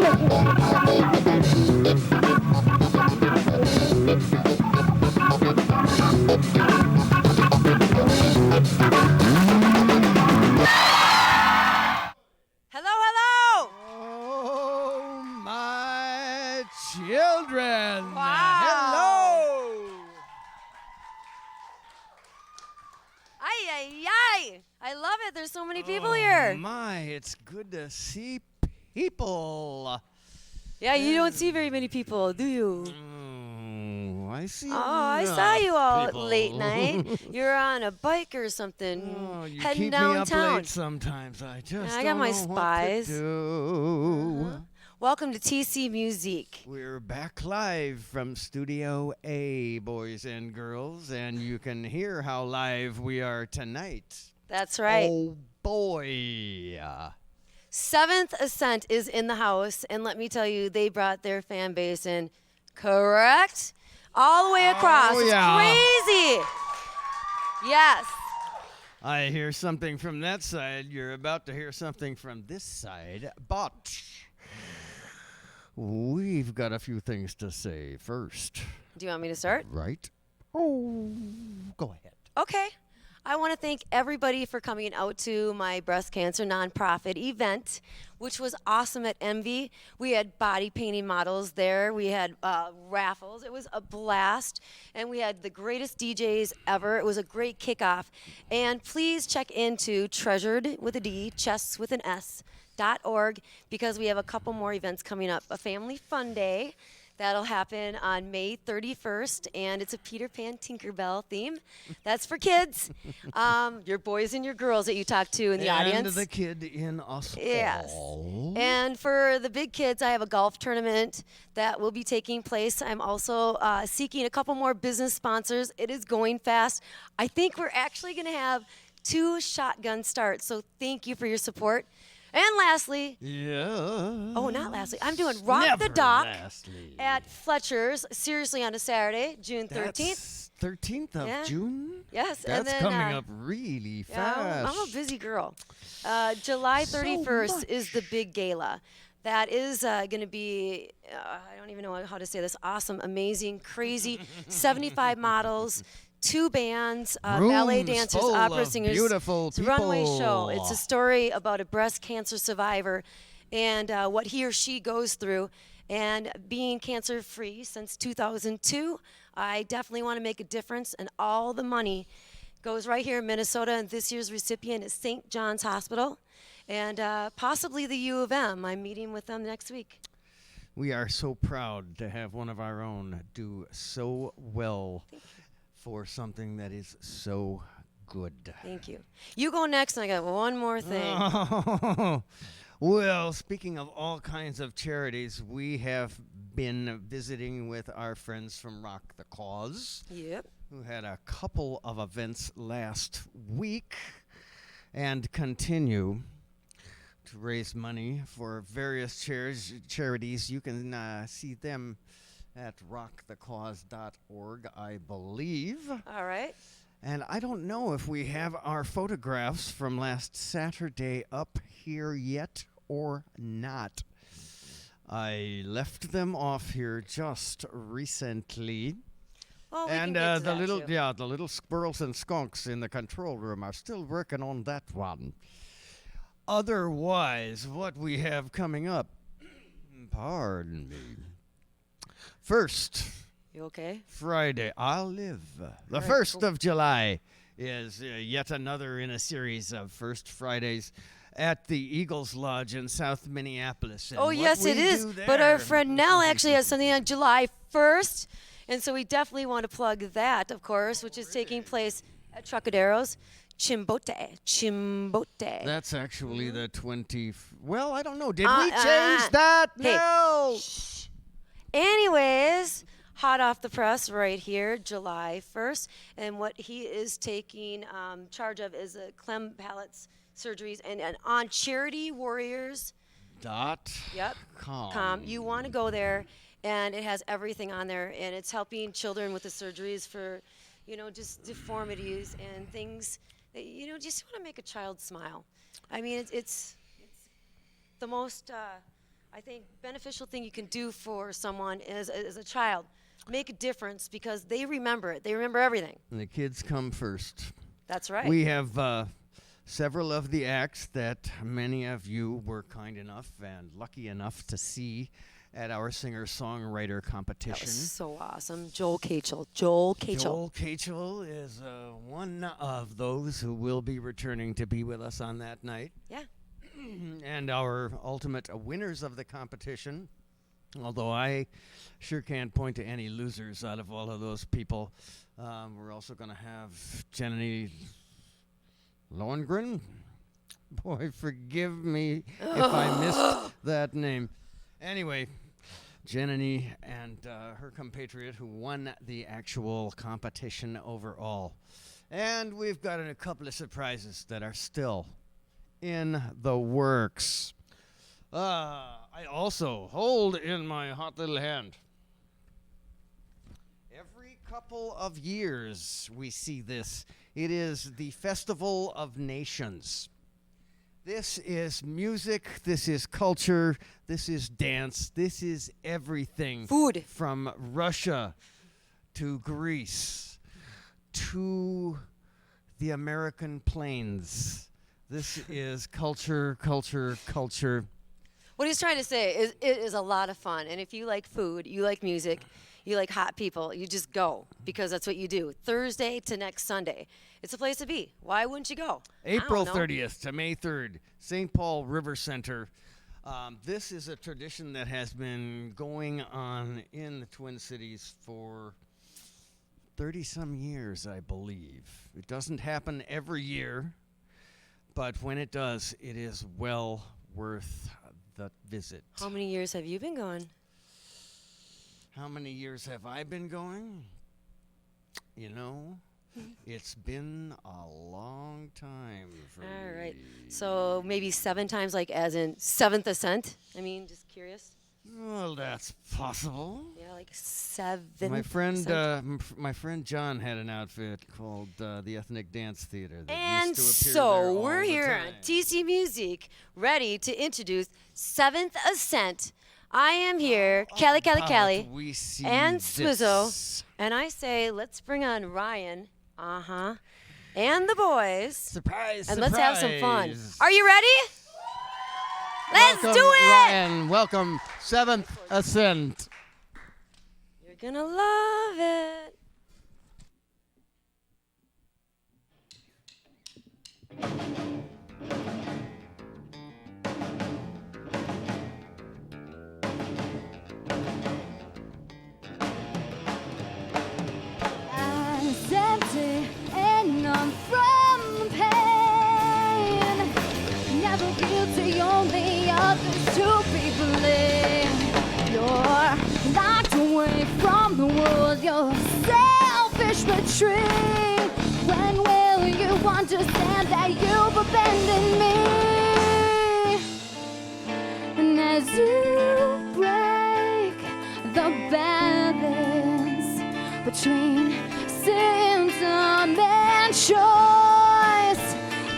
Hello, hello! Oh, my children! Wow. Hello! Ay, ay, ay! I love it. There's so many people here. My, it's good to see people. Yeah, you don't see very many people, do you? Oh, I see. Oh, I saw you all people. late night. You're on a bike or something, Oh, you heading keep downtown. me up late sometimes. I just I got don't my know spies. what to do. Uh-huh. Welcome to TC Muzique. We're back live from Studio A, boys and girls, and you can hear how live we are tonight. That's right. Oh, boy. Seventh Ascent is in the house, and let me tell you, they brought their fan base in, correct? All the way across. Oh, it's yeah. crazy. Yes. I hear something from that side. You're about to hear something from this side, but we've got a few things to say first. Do you want me to start? Right? Oh, go ahead. Okay. I want to thank everybody for coming out to my breast cancer nonprofit event, which was awesome at Envy. We had body painting models there. We had raffles. It was a blast. And we had the greatest DJs ever. It was a great kickoff. And please check into Treasured with a D, Chess with an S, .org, because we have a couple more events coming up. A family fun day. That'll happen on May 31st, and it's a Peter Pan Tinkerbell theme. That's for kids, your boys and your girls that you talk to in the audience. And the kid in us Yes. all. And for the big kids, I have a golf tournament that will be taking place. I'm also seeking a couple more business sponsors. It is going fast. I think we're actually going to have 2 shotgun starts, so thank you for your support. And lastly, oh, not lastly, I'm doing Rock the Dock at Fletcher's, seriously, on a Saturday, June 13th. That's 13th of June? Yes. That's and then, coming up really fast. Yeah, I'm a busy girl. July 31st is the big gala. That is going to be, I don't even know how to say this, awesome, amazing, crazy, 75 models, 2 bands, ballet dancers, opera singers. Beautiful it's a runway show. It's a story about a breast cancer survivor and what he or she goes through. And being cancer-free since 2002, I definitely want to make a difference. And all the money goes right here in Minnesota. And this year's recipient is St. John's Hospital and possibly the U of M. I'm meeting with them next week. We are so proud to have one of our own do so well for something that is so good. Thank you. You go next, and I got one more thing. Oh. Well, speaking of all kinds of charities, we have been visiting with our friends from Rock the Cause. Yep. Who had a couple of events last week and continue to raise money for various charities. You can see them at rockthecause.org, I believe. All right. And I don't know if we have our photographs from last Saturday up here yet or not. I left them off here just recently. Well, and the little squirrels and skunks in the control room are still working on that one. Otherwise, what we have coming up, pardon me. First, you okay? Friday, I'll live. The 1st of July is yet another in a series of First Fridays at the Eagles Lodge in South Minneapolis. And oh, yes, it is. But our friend Nell actually has something on July 1st. And so we definitely want to plug that, of course, which is taking place at Trocadero's. Chimbote. That's actually the 20th. Well, I don't know. Did we change that? Hey. No. Shh. Anyways, hot off the press right here, July 1st. And what he is taking charge of is Clem Palate's surgeries and on Charity Warriors. Yep. You want to go there, and it has everything on there, and it's helping children with the surgeries for, just deformities and things that, just want to make a child smile. I mean, it's the most, I think beneficial thing you can do for someone is as a child, make a difference because they remember it. They remember everything. And the kids come first. That's right. We have several of the acts that many of you were kind enough and lucky enough to see at our singer-songwriter That competition. was so awesome. Joel Cachel. Joel Cachel. Joel Cachel is one of those who will be returning to be with us on that night. Yeah. And our ultimate winners of the competition, although I sure can't point to any losers out of all of those people. We're also going to have Jenny Lohengrin. Boy, forgive me if I missed that name. Anyway, Jenny and her compatriot who won the actual competition overall. And we've got a couple of surprises that are still in the works. I also hold in my hot little hand. Every couple of years we see this. It is the Festival of Nations. This is music, this is culture, this is dance, this is everything. Food. From Russia to Greece to the American plains. This is culture, culture, culture. What he's trying to say is it is a lot of fun. And if you like food, you like music, you like hot people, you just go because that's what you do. Thursday to next Sunday. It's a place to be. Why wouldn't you go? April 30th to May 3rd, St. Paul River Center. This is a tradition that has been going on in the Twin Cities for 30-some years, I believe. It doesn't happen every year, but when it does, it is well worth the visit. How many years have you been going? How many years have I been going? You know, it's been a long time for me. All right. So maybe 7 times, like as in Seventh Ascent? I mean, just curious. Well, that's possible. Yeah, like 7. My friend John had an outfit called the Ethnic Dance Theater. That And used to appear so there all we're the here time. on TC Muzique, ready to introduce Seventh Ascent. I am here, Callie, About we see and this. Swizzo, and I say, let's bring on Ryan, and the boys, Surprise! and let's have some fun. surprise. Are you ready? Let's Welcome, do it! Ryan. Welcome, Seventh Ascent. You're gonna love it. Eyes empty and numb from pain. Never guilty, only others to be blamed. You're locked away from the world, your selfish retreat. When will you understand that you've abandoned me? And as you break the balance between symptom and choice,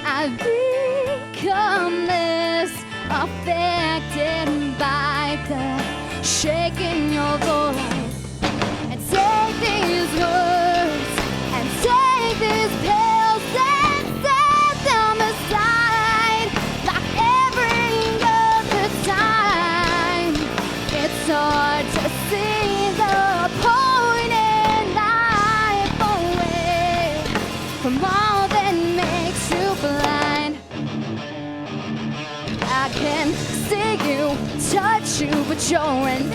I've become less affected by the shaking your voice. And take these words and take these pills and set them aside like every other time. It's hard to see the point in life away from all that makes you blind. I can see you, touch you, but you're an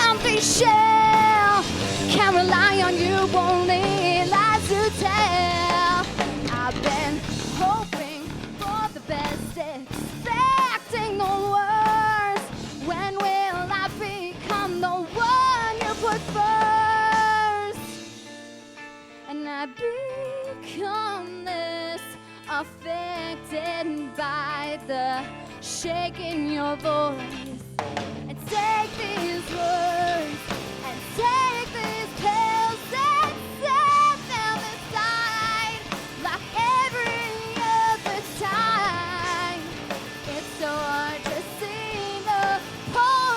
empty shell. Can't rely on you, only lies to tell. I've been hoping for the best, expecting the worst. When will I become the one you put first? And I become less affected by the shaking your voice. And take these words and take these pills and set them aside like every other time. It's so hard to see the point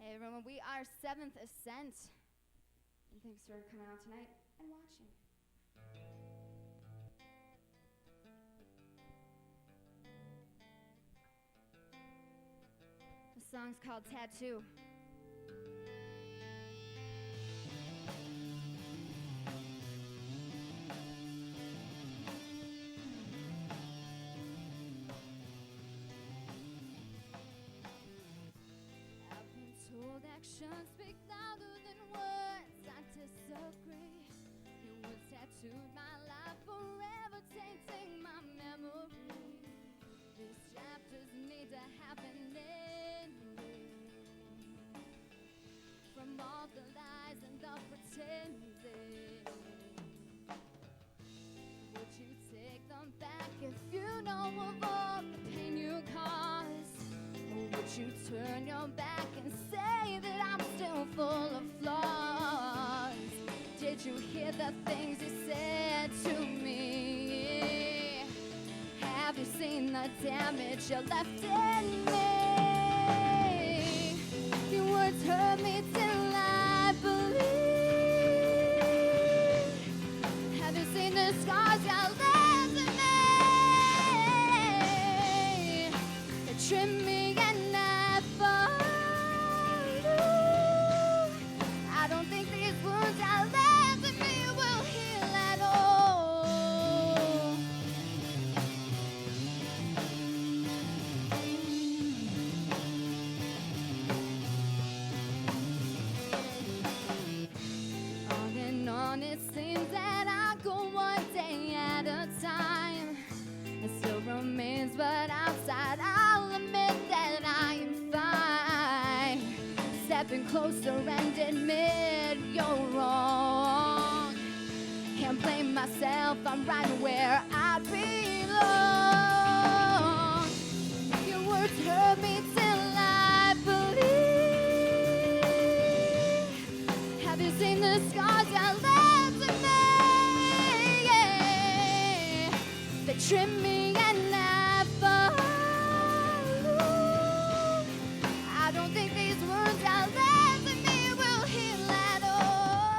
Hey everyone, we are Seventh Ascent. And thanks for coming out tonight and watching. The song's called Tattoo. I've been told actions speak louder than words. I disagree. Your words tattooed my life forever, tainting my memory. These chapters need to have an ending. From all the lies and the pretending, would you take them back if you know of all the pain you caused? Or would you turn your back and say that I'm still full of flaws? Did you hear the things you said to me? Have you seen the damage you left in me? Your words hurt me till I believe. Have you seen the scars you left in me? They trim me and I fall. I don't think these wounds I left in me will heal at all. On and on it seems that I go one day at a time. It still remains, but outside I'll admit that I am fine. Stepping closer and admit you're wrong. Can't blame myself, I'm right where I belong. Your words hurt me till I believe. Have you seen the scars you left in me? Yeah. They trim me and I fall. I don't think these wounds I left in me will heal at all.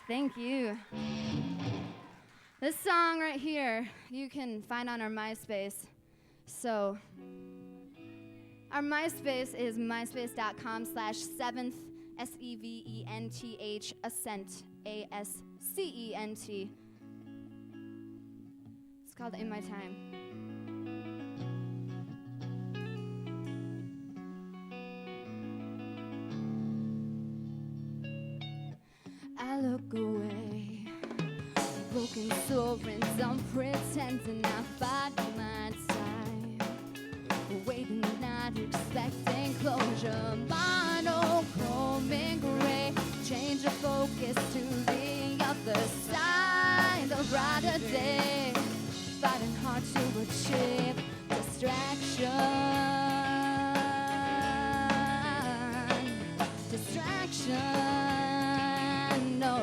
Thank you. This song right here, you can find on our MySpace. So, our MySpace is myspace.com/seventh, SEVENTH, Ascent, ASCENT. It's called In My Time. I look away, broken soul and I'm pretending I find my time. day, fighting hard to achieve distraction, no.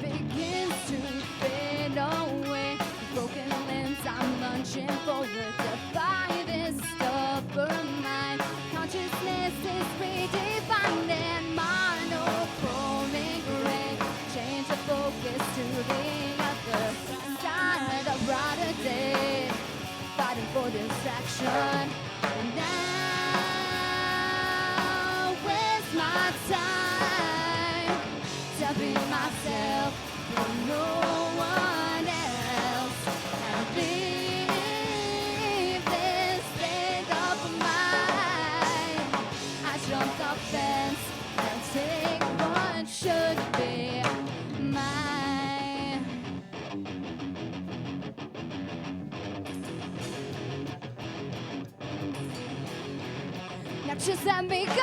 Begins to fade away, broken limbs, I'm lunching forward to fight this stubborn mind. Consciousness is redefined and monochronic ray. Change the focus to the other side. A brighter day, fighting for distraction. And now is my time to be myself for no one else. And leave this state of mind. I jump the fence and take what should be mine. Now just let me go.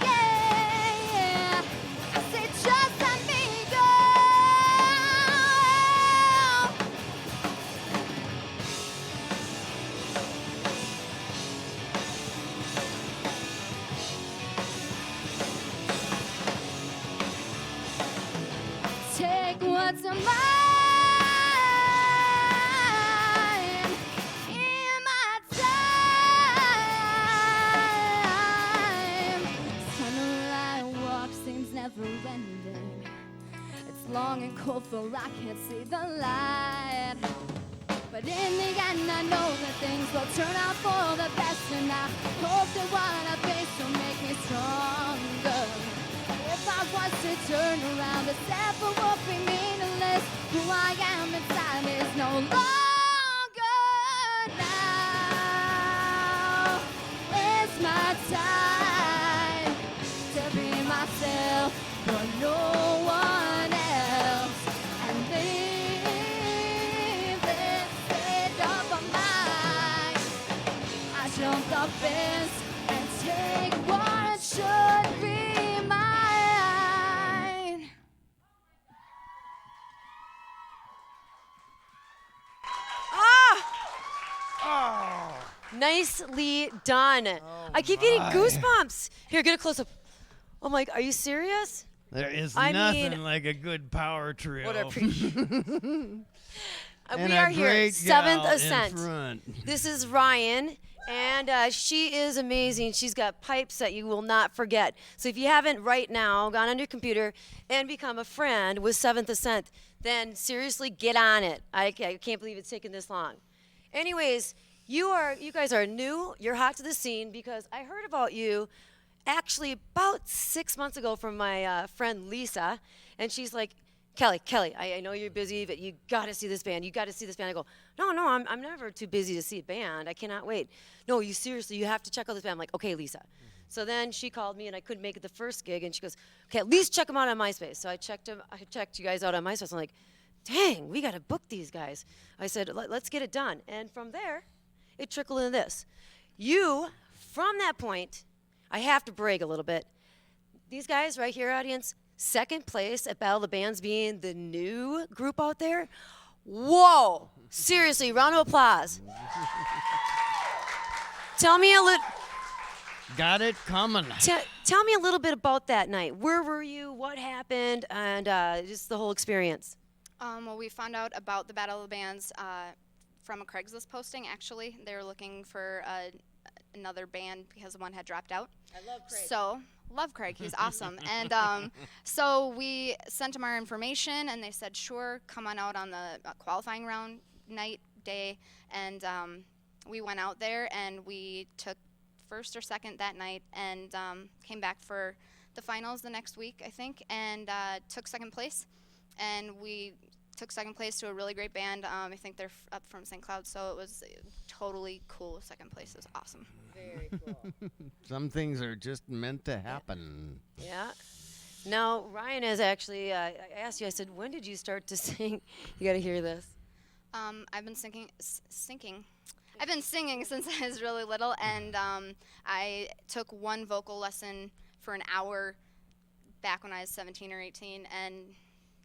Yeah. I say just let me go. Take what's mine in my time. Sunlight walk seems never ending. It's long and cold, for I can't see the light. But in the end, I know that things will turn out for the best, and I hope that what I face will make me stronger. If I was to turn around, the step would be meaningless. Who I am inside is no longer. Now it's my time to be myself for no one else, and leave this state of mind. I jump the fence and take what should be mine. Nicely done. I keep getting goosebumps. Here, get a close up. I'm like, are you serious? There is I nothing mean- like a good power trio. What a pre- And we a are here, great Seventh gal in Ascent. front. This is Ryan, and she is amazing. She's got pipes that you will not forget. So if you haven't right now gone on your computer and become a friend with Seventh Ascent, then seriously get on it. I can't believe it's taken this long. Anyways, you guys are new. You're hot to the scene because I heard about you actually about 6 months ago from my friend Lisa, and she's like, Kelly, I know you're busy, but you got to see this band. You got to see this band. I go, no, I'm never too busy to see a band. I cannot wait. No, you seriously, you have to check out this band. I'm like, okay, Lisa. So then she called me, and I couldn't make it the first gig, and she goes, okay, at least check them out on MySpace. So I checked you guys out on MySpace. I'm like, dang, we got to book these guys. I said, let's get it done. And from there, it trickled into this. You, from that point, I have to brag a little bit. These guys right here, audience, second place at Battle of the Bands, being the new group out there. Whoa! Seriously, round of applause. Tell me a little. Got it coming. Tell me a little bit about that night. Where were you? What happened? And just the whole experience. Well, we found out about the Battle of the Bands from a Craigslist posting, actually. They were looking for another band because one had dropped out. I love Craig. So, love Craig. He's awesome. And so we sent them our information, and they said, sure, come on out on the qualifying round night, day. And we went out there, and we took first or second that night and came back for the finals the next week, I think, and took second place. And we took second place to a really great band. I think they're up from St. Cloud, so it was totally cool. Second place is awesome. Very cool. Some things are just meant to happen. Yeah. Now, Ryan has actually, I asked you, I said, when did you start to sing? You got to hear this. I've been singing. I've been singing since I was really little, and I took one vocal lesson for an hour back when I was 17 or 18, and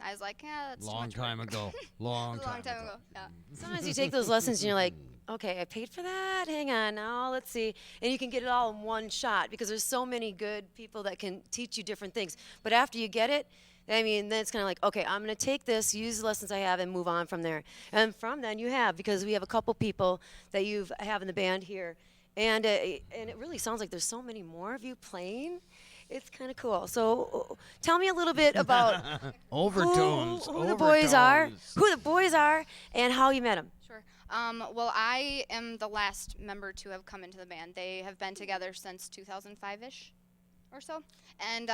I was like, yeah, that's Long too much time work. ago. It Long was a long time time ago. ago. Yeah. Sometimes you take those lessons and you're like, okay, I paid for that. Hang on, now let's see. And you can get it all in one shot because there's so many good people that can teach you different things. But after you get it, I mean, then it's kind of like, okay, I'm going to take this, use the lessons I have, and move on from there. And from then you have, because we have a couple people that you have in the band here. And it really sounds like there's so many more of you playing. It's kind of cool. So tell me a little bit about Overtones. who the boys are, Overtones. and how you met them. Sure. Well, I am the last member to have come into the band. They have been together since 2005-ish or so. And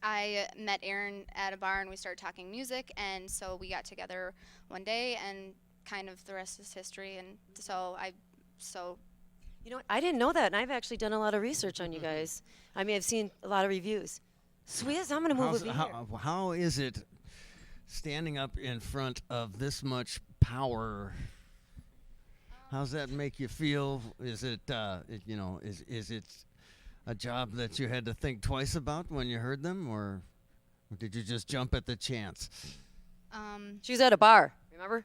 I met Aaron at a bar and we started talking music, and so we got together one day, and kind of the rest is history. And so You know what? I didn't know that, and I've actually done a lot of research on you guys. I mean, I've seen a lot of reviews. Swizz, I'm going to move over here. How is it standing up in front of this much power? How's that make you feel? Is it, is it a job that you had to think twice about when you heard them, or did you just jump at the chance? She was at a bar, remember?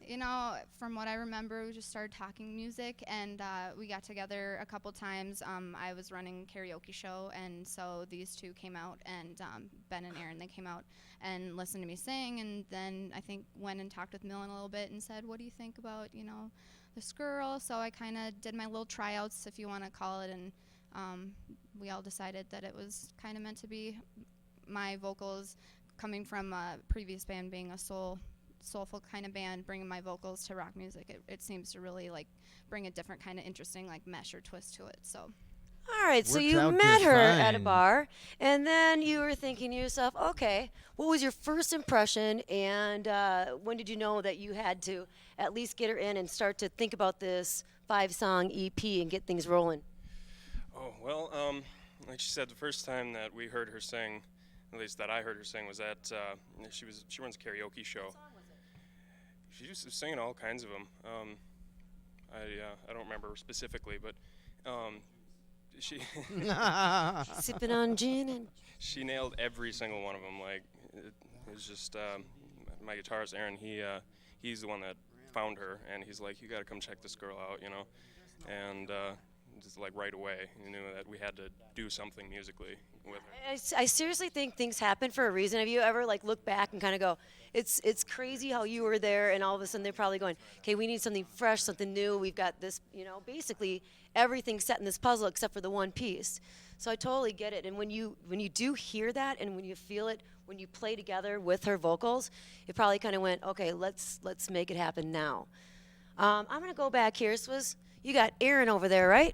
yeah, from what I remember, we just started talking music, and we got together a couple times. I was running a karaoke show, and so these two came out, and Ben and Aaron, they came out and listened to me sing, and then I think went and talked with Millen a little bit and said, what do you think about, this girl? So I kind of did my little tryouts, if you want to call it, and we all decided that it was kind of meant to be. My vocals, coming from a previous band being a soulful kind of band, bringing my vocals to rock music, it seems to really bring a different kind of interesting mesh or twist to it. So All right, so Worked you out met just her at a fine. bar, and then you were thinking to yourself, okay, what was your first impression, and when did you know that you had to at least get her in and start to think about this 5-song EP and get things rolling? Oh, well, like she said, the first time that we heard her sing, at least that I heard her sing, was at, she runs a karaoke show. She was singing all kinds of them. I don't remember specifically, but she Sipping on gin and she nailed every single one of them. It was just my guitarist Aaron. He's the one that found her, and he's like, "You got to come check this girl out," and just right away, you knew that we had to do something musically with her. I seriously think things happen for a reason. Have you ever look back and kind of go, it's crazy how you were there, and all of a sudden they're probably going, okay, we need something fresh, something new. We've got this, basically everything set in this puzzle except for the one piece. So I totally get it. And when you do hear that, and when you feel it, when you play together with her vocals, it probably kind of went, okay, let's make it happen now. I'm gonna go back here. You got Aaron over there, right?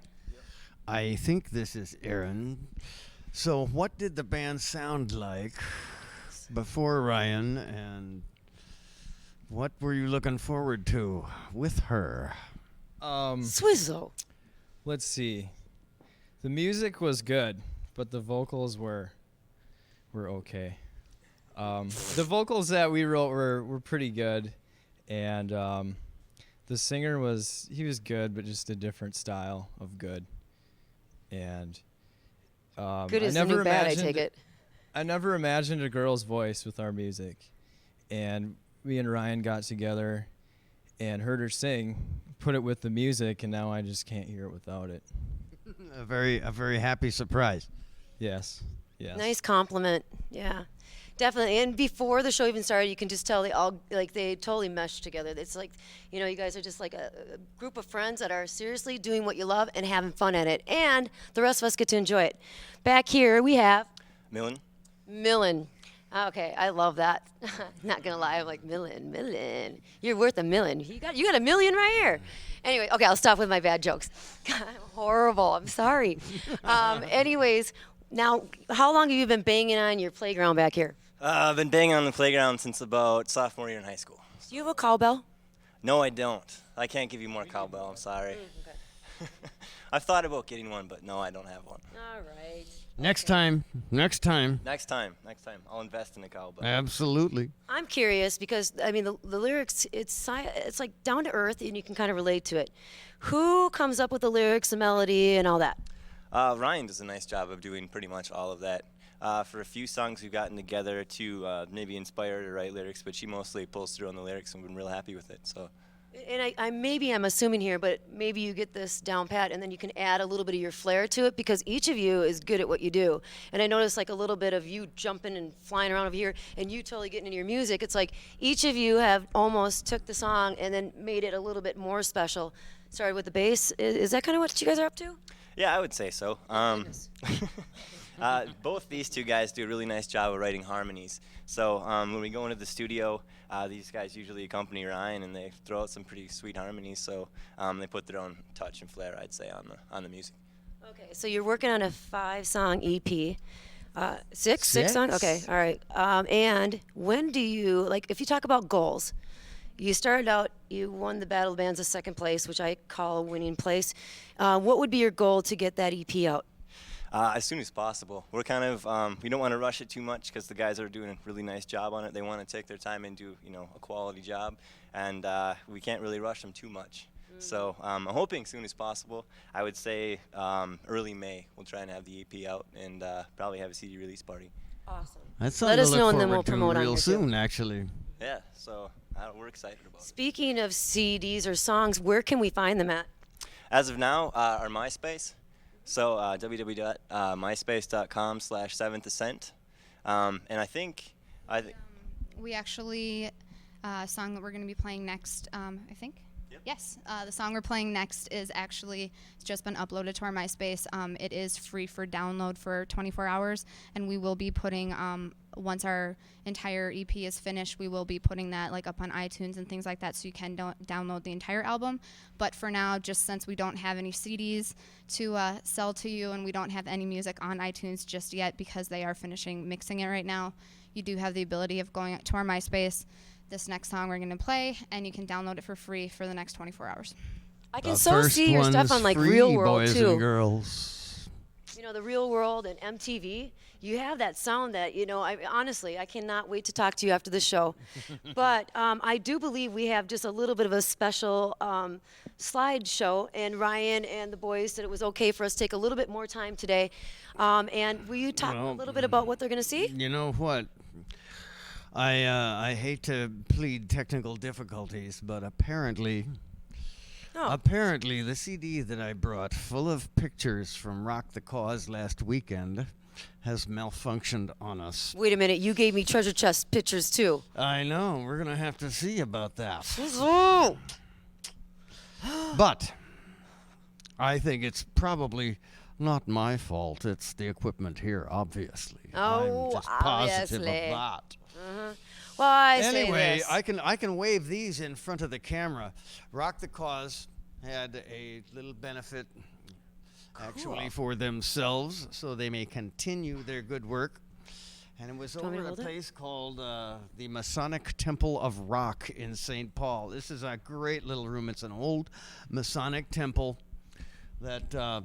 I think this is Aaron. So what did the band sound like before Ryan, and what were you looking forward to with her? Swizzo. Let's see. The music was good, but the vocals were okay. The vocals that we wrote were pretty good, and the singer was good, but just a different style of good. And Good is the new bad, I take it. I never imagined a girl's voice with our music, and me and Ryan got together and heard her sing, put it with the music, and now I just can't hear it without it. A very happy surprise. Yes. Nice compliment. Yeah, definitely. And before the show even started, you can just tell they totally meshed together. It's you guys are just like a group of friends that are seriously doing what you love and having fun at it. And the rest of us get to enjoy it. Back here we have Millen. Okay, I love that. Not gonna lie, I'm like Millen. You're worth $1 million. You got $1 million right here. Anyway, okay, I'll stop with my bad jokes. God, I'm horrible. I'm sorry. Anyways, now how long have you been banging on your playground back here? I've been banging on the playground since about sophomore year in high school. Do you have a cowbell? No, I don't. I can't give you more cowbell. I'm sorry. I've thought about getting one, but no, I don't have one. All right. Next time. Next time, I'll invest in a cowbell. Absolutely. I'm curious because I mean the lyrics it's like down to earth and you can kind of relate to it. Who comes up with the lyrics, the melody, and all that? Ryan does a nice job of doing pretty much all of that. For a few songs we've gotten together to maybe inspire her to write lyrics, but she mostly pulls through on the lyrics, and we've been real happy with it. So. And I'm assuming here, but maybe you get this down pat, and then you can add a little bit of your flair to it because each of you is good at what you do. And I noticed like a little bit of you jumping and flying around over here, and you totally getting into your music. It's like each of you have almost took the song and then made it a little bit more special. Started with the bass. Is that kind of what you guys are up to? Yeah, I would say so. Both these two guys do a really nice job of writing harmonies. So when we go into the studio, these guys usually accompany Ryan, and they throw out some pretty sweet harmonies. So they put their own touch and flair, I'd say, on the music. Okay, so you're working on a 5-song EP. Six songs? Okay, all right. And when do you, like, if you talk about goals, you started out, you won the Battle of Bands of second place, which I call a winning place. What would be your goal to get that EP out? As soon as possible. We're kind of, we don't want to rush it too much because the guys are doing a really nice job on it. They want to take their time and do, a quality job, and we can't really rush them too much. So I'm hoping soon as possible. I would say early May we'll try and have the EP out and probably have a CD release party. Awesome. That's Let us something to know look and then we'll forward to promote on real here, too. soon, actually. Yeah, so we're excited about it. Speaking of CDs or songs, where can we find them at? As of now, our MySpace. So www.myspace.com/Seventh Ascent. And I think We actually, song that we're going to be playing next, I think. Yep. Yes, the song we're playing next is actually it's just been uploaded to our MySpace. It is free for download for 24 hours, and we will be putting once our entire EP is finished, we will be putting that like up on iTunes and things like that, so you can download the entire album. But for now, just since we don't have any CDs to sell to you, and we don't have any music on iTunes just yet because they are finishing mixing it right now, you do have the ability of going to our MySpace. This next song we're going to play, and you can download it for free for the next 24 hours. I can so see your stuff on like free, Real World boys too. and girls. You know, the Real World and MTV. You have that sound that, honestly, I cannot wait to talk to you after the show. But I do believe we have just a little bit of a special slideshow, and Ryan and the boys said it was okay for us to take a little bit more time today. And will you talk a little bit about what they're going to see? You know what? I hate to plead technical difficulties, but apparently the CD that I brought, full of pictures from Rock the Cause last weekend, has malfunctioned on us. Wait a minute, you gave me treasure chest pictures too. I know, we're going to have to see about that. Oh. But I think it's probably not my fault. It's the equipment here, obviously. Oh, I'm just positive obviously. of that. Well, I say Anyway, this. I can wave these in front of the camera. Rock the Cause had a little benefit actually for themselves, so they may continue their good work. And it was want me over to at a hold it? place called the Masonic Temple of Rock in St. Paul. This is a great little room. It's an old Masonic temple that a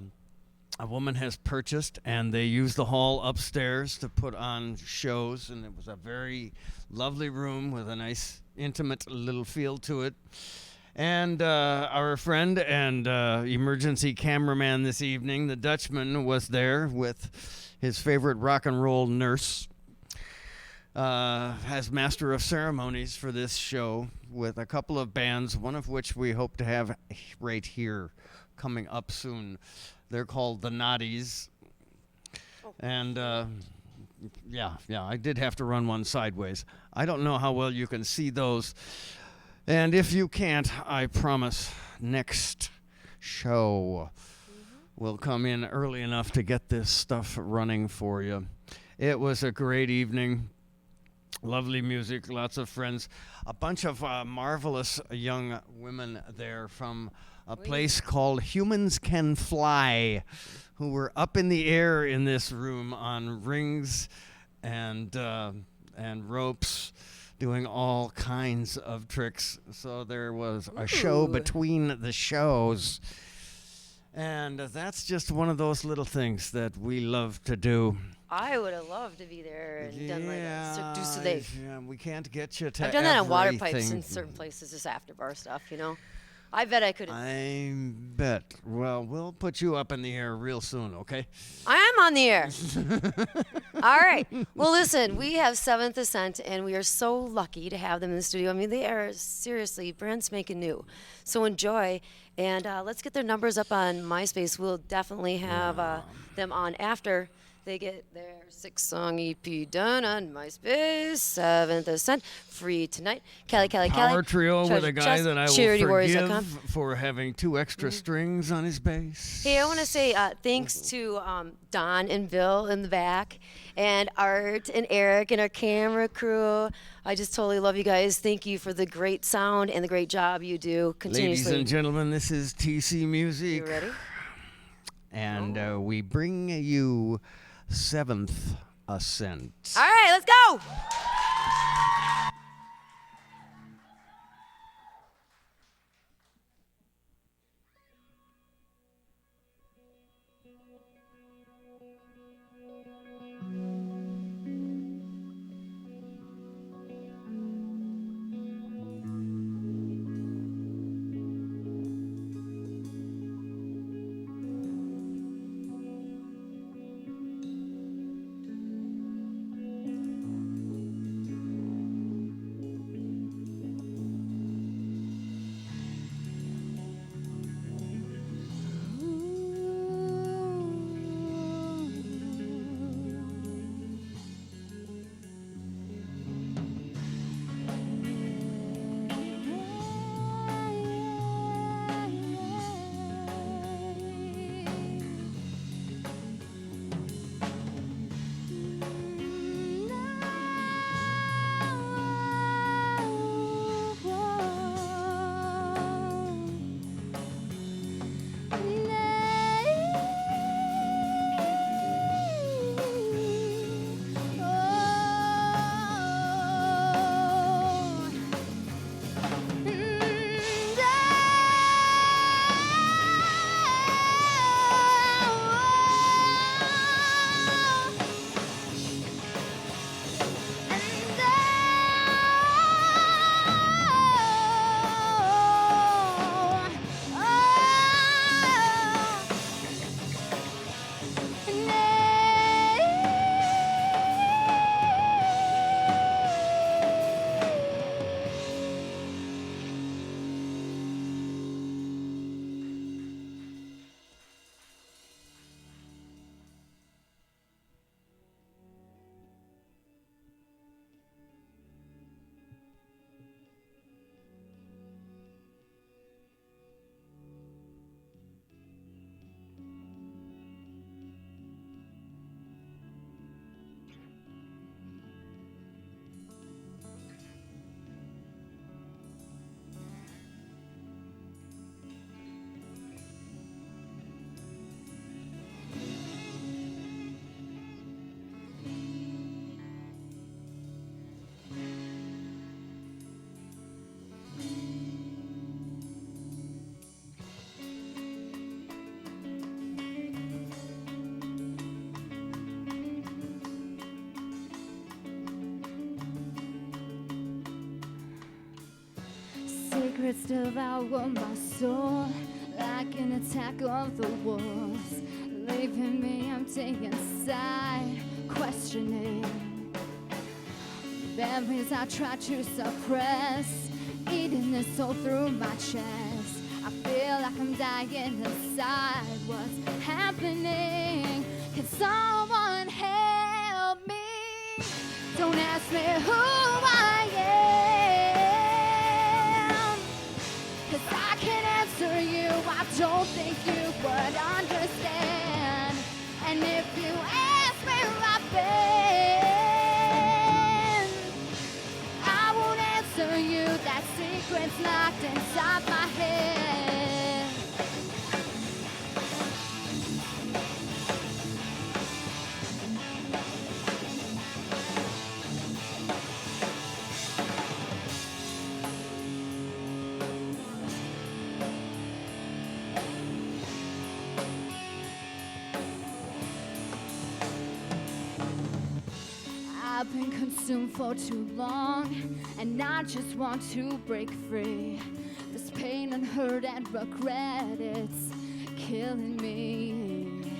woman has purchased, and they use the hall upstairs to put on shows, and it was a very lovely room with a nice intimate little feel to it. And our friend and emergency cameraman this evening, the Dutchman, was there with his favorite rock and roll nurse as master of ceremonies for this show with a couple of bands, one of which we hope to have right here coming up soon. They're called the Naughties. And yeah, I did have to run one sideways. I don't know how well you can see those. And if you can't, I promise next show will come in early enough to get this stuff running for you. It was a great evening. Lovely music, lots of friends. A bunch of marvelous young women there from a place called Humans Can Fly, who were up in the air in this room on rings and ropes, doing all kinds of tricks. So there was a show between the shows. And that's just one of those little things that we love to do. I would have loved to be there and done like a Cirque du Soleil. Yeah, we can't get you to I've done that on water everything. pipes in certain places, just after bar stuff, you know. I bet I could have. I bet. Well, we'll put you up in the air real soon, okay? I am on the air. All right. Well, listen, we have Seventh Ascent, and we are so lucky to have them in the studio. I mean, they are seriously brand spanking new. So enjoy, and let's get their numbers up on MySpace. We'll definitely have them on after they get their 6-song EP done on MySpace. Seventh Ascent, free tonight. Kelly. Power trio with a guy that I will CharityWarriors.com. forgive for having 2 extra strings on his bass. Hey, I want to say thanks to Don and Bill in the back, and Art and Eric and our camera crew. I just totally love you guys. Thank you for the great sound and the great job you do continuously. Ladies and gentlemen, this is TC Muzique. You ready? And we bring you Seventh Ascent. All right, let's go. Secrets devour my soul like an attack of the wolves, leaving me empty inside, questioning memories I try to suppress, eating the soul through my chest. I feel like I'm dying inside. What's happening? Can someone help me? Don't ask me who I am, 'cause I can't answer you. I don't think you would understand. And if you ask me where I've been, I won't answer you. That secret's locked inside my head. I've been consumed for too long, and I just want to break free. This pain and hurt and regret, it's killing me.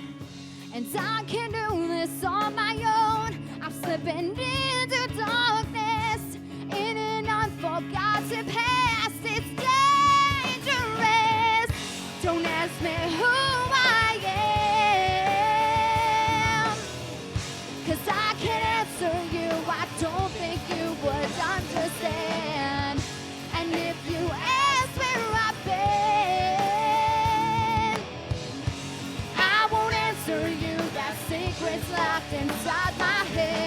And I can't do this on my own. I'm slipping into darkness, in an unforgotten past. It's dangerous. Don't ask me who I am, 'cause I can't answer you. I don't think you would understand. And if you ask where I've been, I won't answer you. That secret's locked inside my head.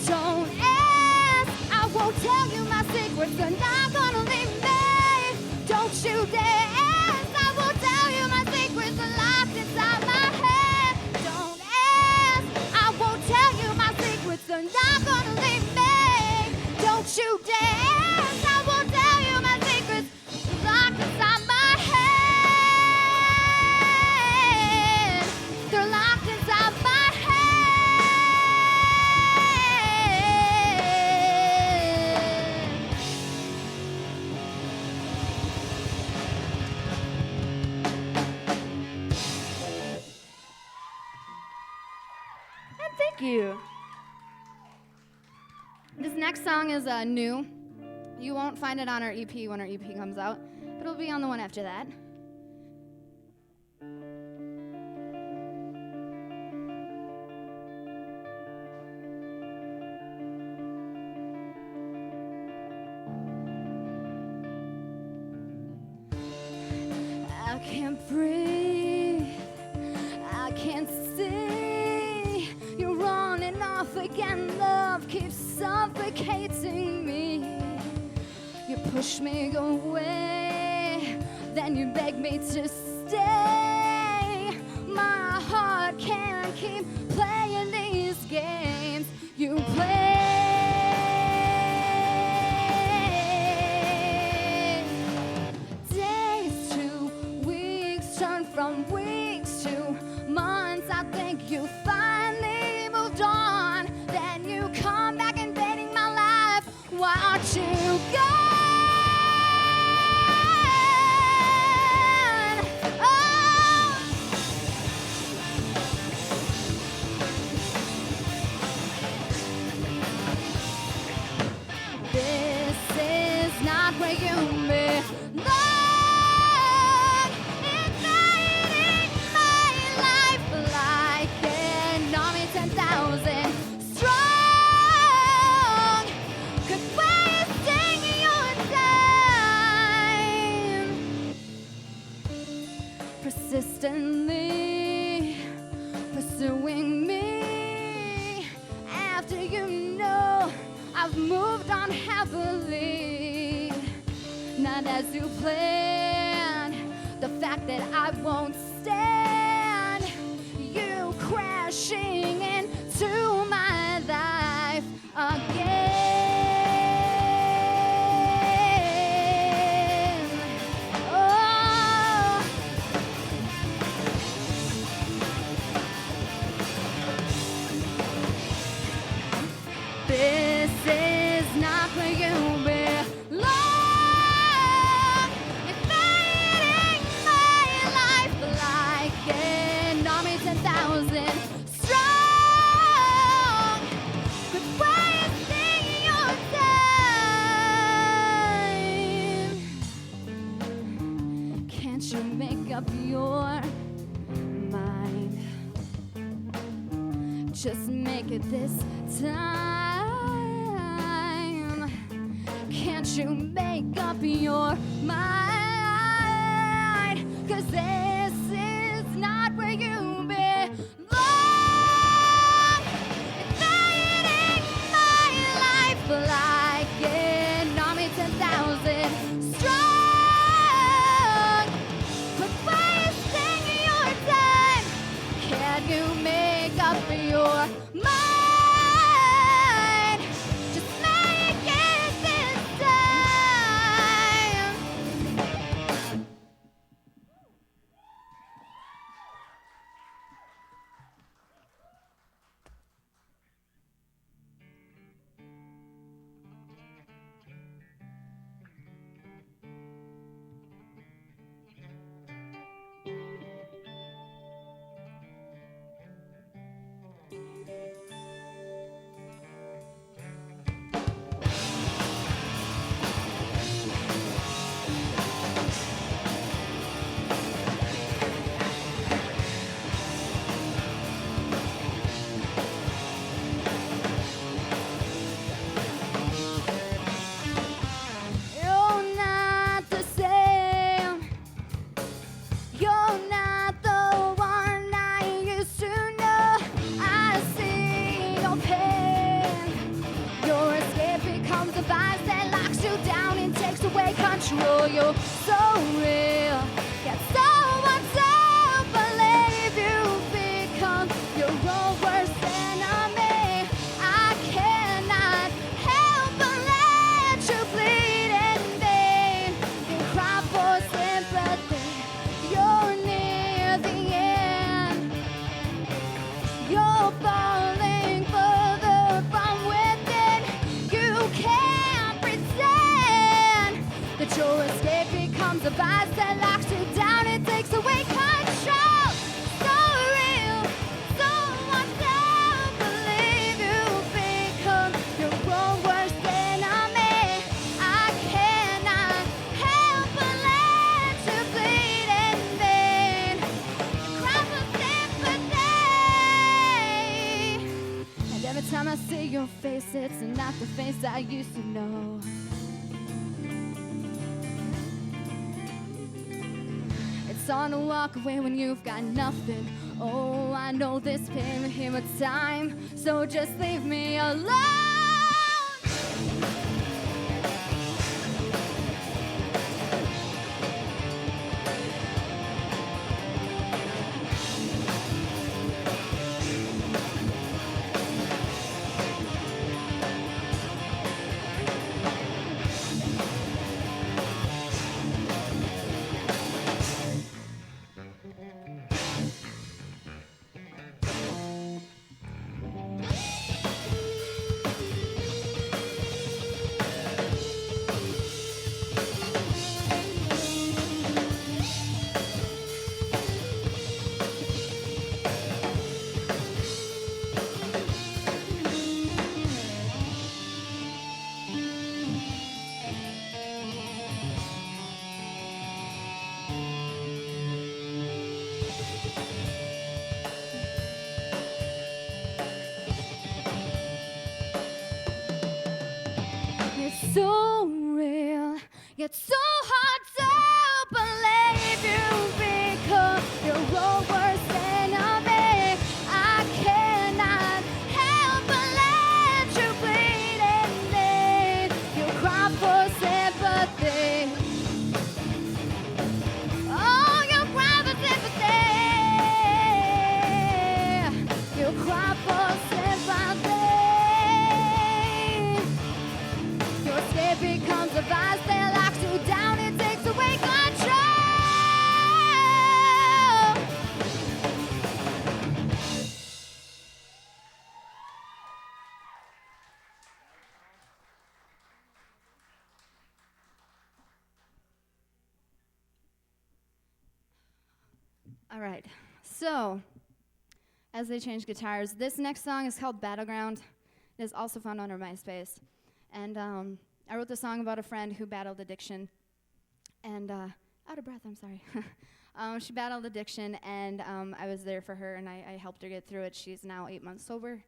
Don't ask, I won't tell you my secrets. You're not gonna leave me. Don't you dare ask, I won't tell you my secrets are locked inside my head. Don't ask, I won't tell you my secrets. You're not gonna leave me. Don't you dare ask, I won't tell you my secrets locked inside my head. They're locked inside my head. And thank you. This next song is new. You won't find it on our EP when our EP comes out, but it'll be on the one after that. I can't breathe, I can't see. You're running off again, love keeps suffocating me. You push me away, then you beg me to stay. My heart can't keep playing these games you play. Days to weeks turn from weeks to months. I think you finally moved on. Then you come back invading my life. Why aren't you gone? Oh. This is not where you belong. Invading my life like an army 10,000 strong. Quit wasting your time. Persistently pursuing me after you know I've moved on heavily. Not as you planned. The fact that I won't stand you crashing into my life again. Oh. This is not where you belong. Invading my life like an army 10,000 strong. Quit wasting your time. Can't you make up your mind? Just make it this time. Can't you make up your mind? 'Cause this is not where you belong. you're so real. Get so much self-belief you've become your own worst enemy. I cannot help but let you bleed in vain. You cry for sympathy. You're near the end. You're falling further from within. You can't pretend that your escape becomes a vice that locks you down and takes away control. So real, so much self-belief you've become your own worst enemy. I cannot help but let you bleed in vain. Cry for sympathy. And every time I see your face, it's not the face I used to know. It's on to walk away when you've got nothing. Oh, I know this pain will hear a time, so just leave me alone. It's so real, yet so hard to believe you've become your own worst enemy. I cannot help but let you bleed in vain. You cry for sympathy. Oh, you cry for sympathy. You cry for sympathy. Your escape becomes a vice that locks you down and takes away control. All right, so as they change guitars, this next song is called Battleground. It is also found on our MySpace. And I wrote this song about a friend who battled addiction. And out of breath, I'm sorry. She battled addiction, and I was there for her, and I helped her get through it. She's now 8 months sober.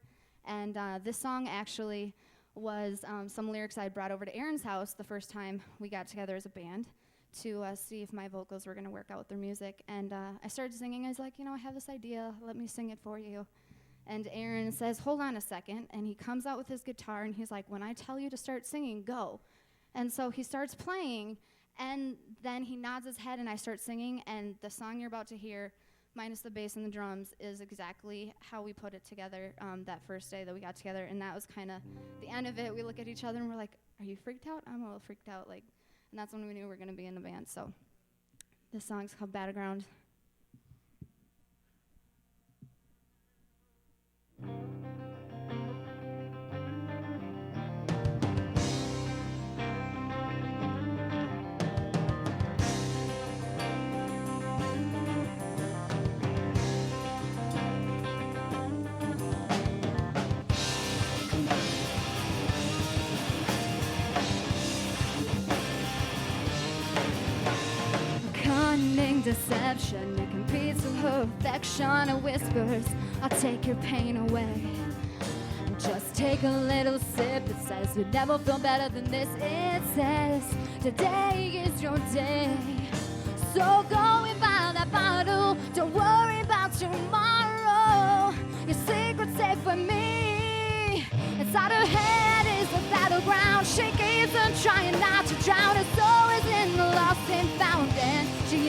And this song actually was some lyrics I brought over to Aaron's house the first time we got together as a band to see if my vocals were going to work out with their music. And I started singing. I was like, I have this idea. Let me sing it for you. And Aaron says, hold on a second. And he comes out with his guitar, and he's like, when I tell you to start singing, go. And so he starts playing, and then he nods his head, and I start singing. And the song you're about to hear, minus the bass and the drums, is exactly how we put it together that first day that we got together. And that was kind of the end of it. We look at each other, and we're like, are you freaked out? I'm a little freaked out. And that's when we knew we were going to be in the band. So this song's called Battleground. Cunning deception, it competes with her affection. It whispers, I'll take your pain away. Just take a little sip. It says you'd never feel better than this. It says today is your day. So go and buy that bottle. Don't worry about tomorrow. Your secret's safe with me. Inside her head is the battleground. She keeps on trying not to drown. Her soul is in the lost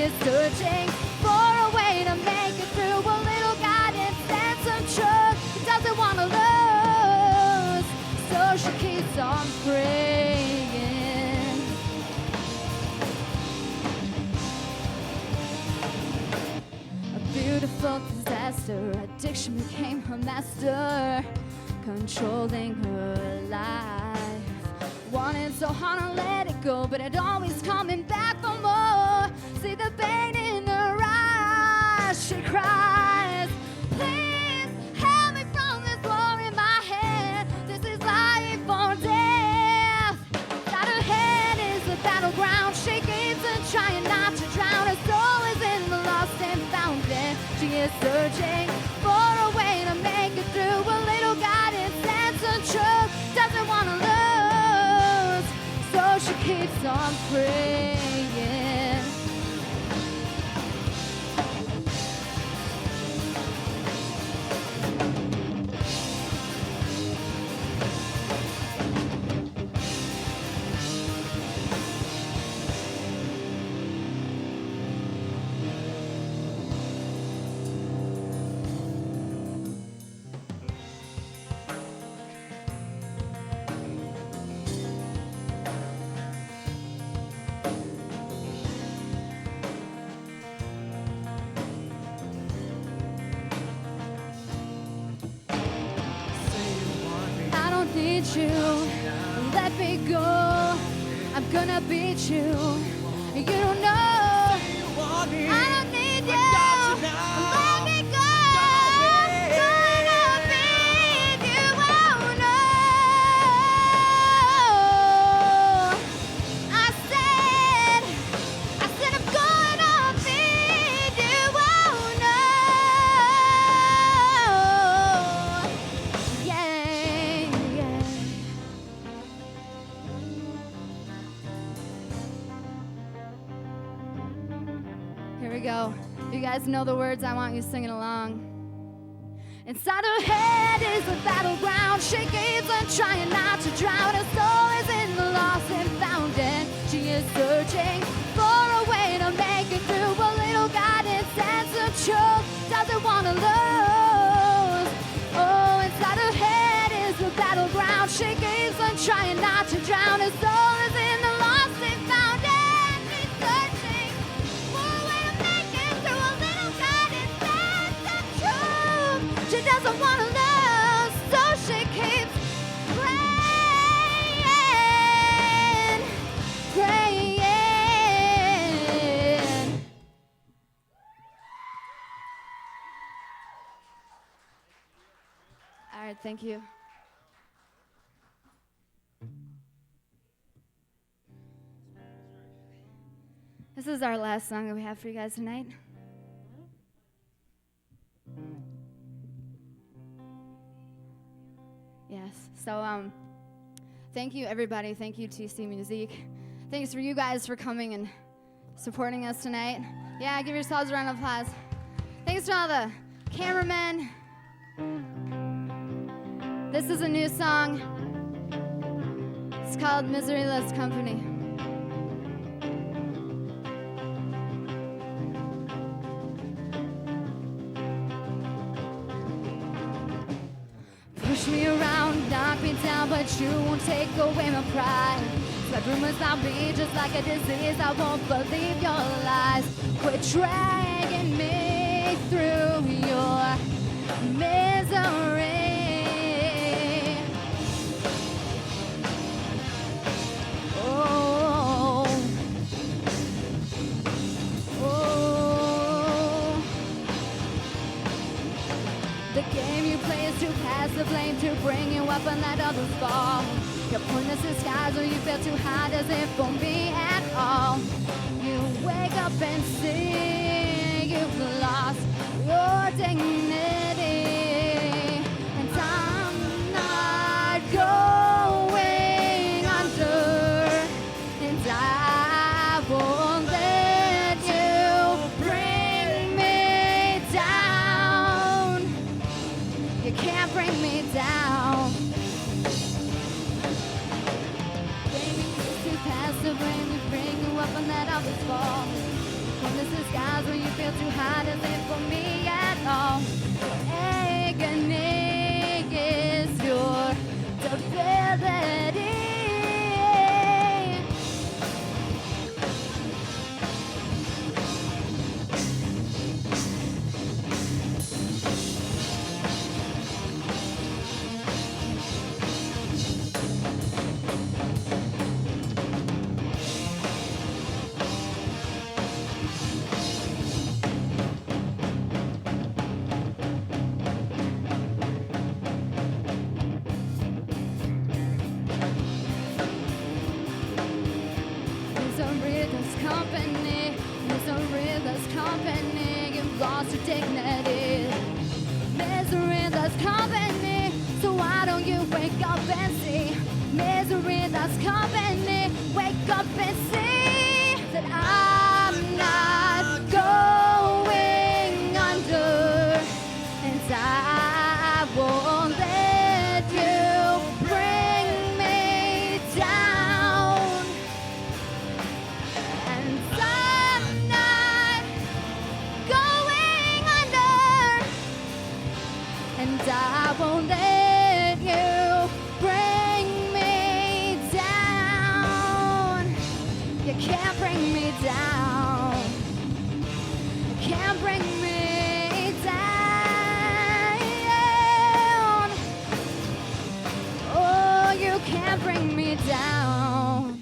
is searching for a way to make it through. A little guidance and some truth. She doesn't want to lose, so she keeps on praying. A beautiful disaster, addiction became her master, controlling her life. Wanted so hard to let it go, but it always coming back for more. See the pain in her eyes, she cries, please help me from this war in my head. This is life or death. Inside her head is a battleground. She keeps on trying not to drown. Her soul is in the lost and found. And she is searching for a way to make it through. A little guidance and some truth. Doesn't want to lose, so she keeps on praying. I don't need you, let me go. I'm gonna beat you. You don't know. I don't need you. Let me go. I'm gonna beat you. Oh no. I said I'm gonna beat you. Oh no. Yeah, yeah. Here we go. You guys know the words, I want you singing along. Inside her head is a battleground. She keeps on trying not to drown. Her soul is in the lost and found. And she is searching for a way to make it through. A little guidance and some truth. Doesn't want to lose. Oh, inside her head is a battleground. She keeps on trying not to drown. Her soul is in the lost and found. And she's searching for a way to make it through. A little guidance and some truth. She doesn't want to lose, so she keeps praying, praying. All right, thank you. This is our last song that we have for you guys tonight. Yes. So, thank you, everybody. Thank you, TC Muzique. Thanks for you guys for coming and supporting us tonight. Yeah, give yourselves a round of applause. Thanks to all the cameramen. This is a new song. It's called Misery Loves Company. Push me around, knock me down, but you won't take away my pride. Spread rumors about me just like a disease. I won't believe your lies. Quit dragging me through your misery. Oh, oh. The game you play is to pass the blame, to bring you up and let others fall. Your pointless disguise, or you feel too high, doesn't for me at all. You wake up and see you've lost your dignity, and I'm not going under, and I won't let you bring me down. You can't bring me down. Baby, to pass the blame, you bring you up and let others fall. When this is feel too hard to live for me at all. Agony is your debility. Misery that's company, misery that's company, you've lost your dignity. Misery that's company, so why don't you wake up and see? Misery that's company, wake up and see that I'm not going under, and I won't let you bring me down. And I'm not going under, and I won't let you bring me down. You can't bring me down. You can't bring me down. Oh, you can't bring me down.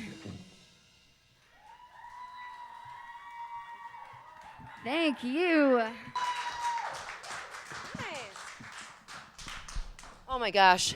Thank you. Oh my gosh.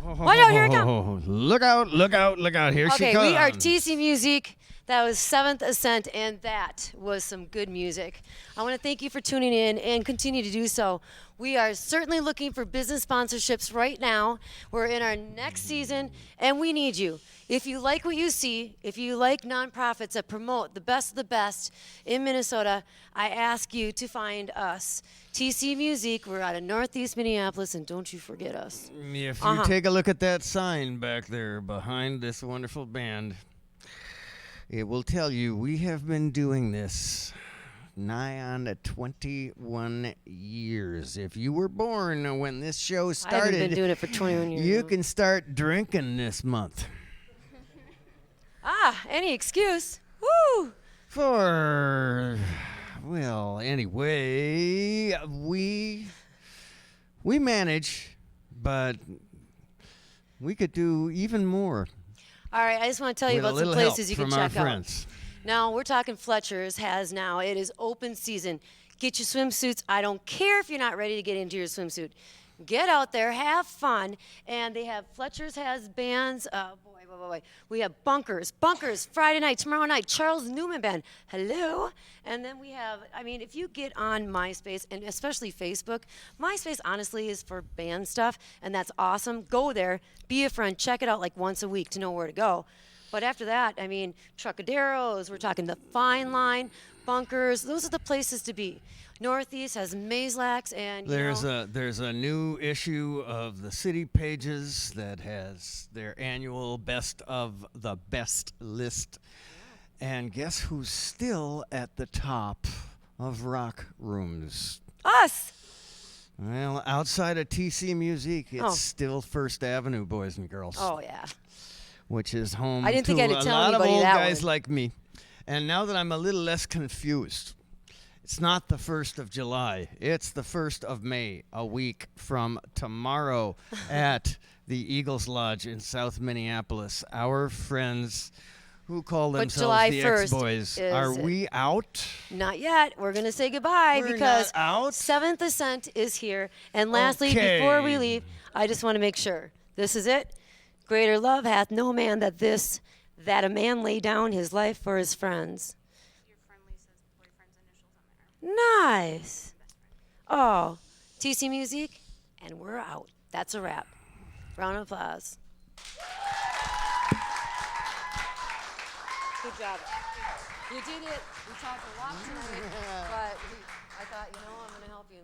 Watch out, here it comes. Look out, look out, look out. Here she Okay, comes. we are TC Muzique. That was Seventh Ascent, and that was some good music. I want to thank you for tuning in and continue to do so. We are certainly looking for business sponsorships right now. We're in our next season, and we need you. If you like what you see, if you like nonprofits that promote the best of the best in Minnesota, I ask you to find us. TC Muzique, we're out of Northeast Minneapolis, and don't you forget us. If you take a look at that sign back there behind this wonderful band, it will tell you we have been doing this nigh on to 21 years. If you were born when this show I started, haven't been doing it for 21 years. you now. can start drinking this month. Any excuse. Woo! Well, anyway, we manage, but we could do even more. All right, I just want to tell you with a about some little help places you can from our check out. friends. Now, we're talking Fletcher's has now. It is open season. Get your swimsuits. I don't care if you're not ready to get into your swimsuit. Get out there, have fun. And they have Fletcher's has bands. Boy. We have Bunkers Friday night, tomorrow night, Charles Newman Band. Hello. And then we have, if you get on MySpace, and especially Facebook, MySpace honestly is for band stuff, and that's awesome. Go there, be a friend, check it out like once a week to know where to go. But after that, Trucaderos, we're talking the Fine Line, Bunkers, those are the places to be. Northeast has Mazelax, and There's a new issue of the City Pages that has their annual best of the best list. And guess who's still at the top of rock rooms? us. Well, outside of TC Muzique, it's Oh. still First Avenue, boys and girls. Oh yeah. Which is home I didn't to think I had to a tell lot of anybody old that guys one. like me. And now that I'm a little less confused, it's not the 1st of July. It's the 1st of May, a week from tomorrow at the Eagles Lodge in South Minneapolis. Our friends who call But themselves July the 1st X-Boys. is Are it. we out? Not yet. We're going to say goodbye We're because not out? Seventh Ascent is here. And lastly, before we Okay. leave, I just want to make sure. This is it. Greater love hath no man that a man lay down his life for his friends. Your friend Lisa's boyfriend's initials on there. Nice. Oh, TC Muzique, and we're out. That's a wrap. Round of applause. Good job. You did it. We talked a lot tonight, but I thought, I'm going to help you.